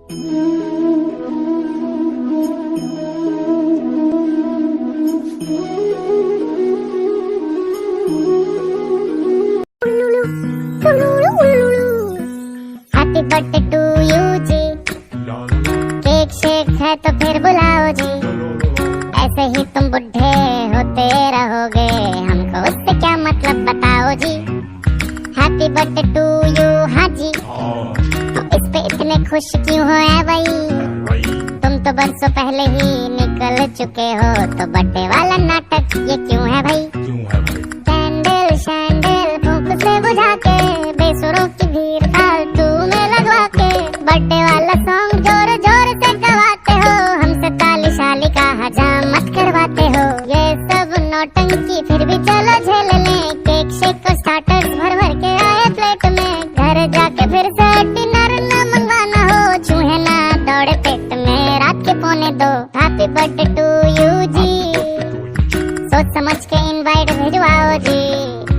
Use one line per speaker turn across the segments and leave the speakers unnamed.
Happy birthday to you ji, cake shake है तो फिर बुलाओ जी। ऐसे ही तुम बुढ़े होते रहोगे, हमको उससे क्या मतलब बताओ जी। हैप्पी बर्थडे टू यू, हाँ जी। तो इस पे इतने खुश क्यों हो ऐ भाई, तुम तो बरसों पहले ही निकल चुके हो, तो बर्थडे वाला नाटक ये क्यों है भाई। कैंडल शैंडल फूंक से बुझा के, बेसुरों की भीड़ फालतू में लगवा के, बर्थडे वाला सॉन्ग जोर जोर से गवाते हो, हमसे ताली शाली का हजामत करवाते हो। ये सब नौटंकी फिर भी चलो झेल लें, केक शेक और स्टार्टर्स भर भर के आए प्लेट में। घर जाके फिर से डिनर न मंगवाना हो, चूहे ना दौड़े पेट में रात के 1:45। हैप्पी बर्थडे टू यू जी, सोच समझ के इनवाइट भिजवाओ जी।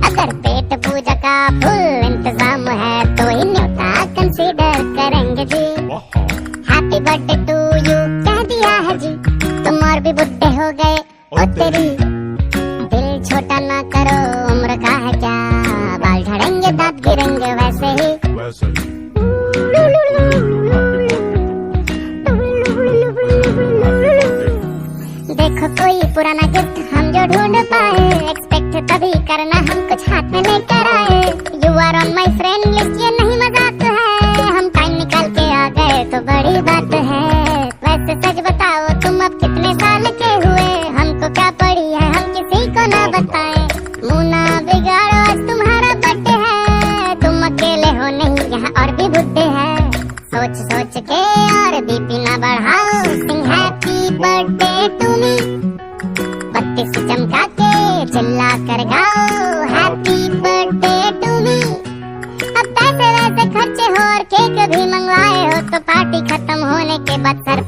अगर पेट पूजा का फुल इंतजाम है तो ही न्योता कंसीडर करेंगे जी। हैप्पी बर्थडे टू यू कह दिया है जी, तुम और भी बुढ़े हो गए ओ तेरी। दिल छोटा ना करो, उम्र का है क्या, बाल झड़ेंगे दांत गिरेंगे वैसे ही। देखो कोई पुराना गिफ्ट हम जो ढूंढ पाए, एक्सपेक्ट तभी करना हम कुछ हाथ में लेकर आए। You are on my friend list, ये नहीं मजाक है, हम टाइम निकाल के आ गए तो बड़ी बात है। वैसे सच बताओ तुम अब कितने साल के हुए, हमको क्या पड़ी है हम किसी को ना बताएं। मुँह ना बिगाड़ो आज तुम्हारा बर्थडे है, तुम अकेले हो नहीं यहाँ और भी बुड्ढे हैं। सोच सोच के और बीपी ना बढ़ाओ, सिंग हैप्पी बर्थडे टू मी, बत्ती से चमका के चिल्ला कर गाओ हैप्पी बर्थडे टू मी। अब पैसे वैसे खर्चे हो और केक भी मंगवाए हो, तो पार्टी खत्म होने के बाद सर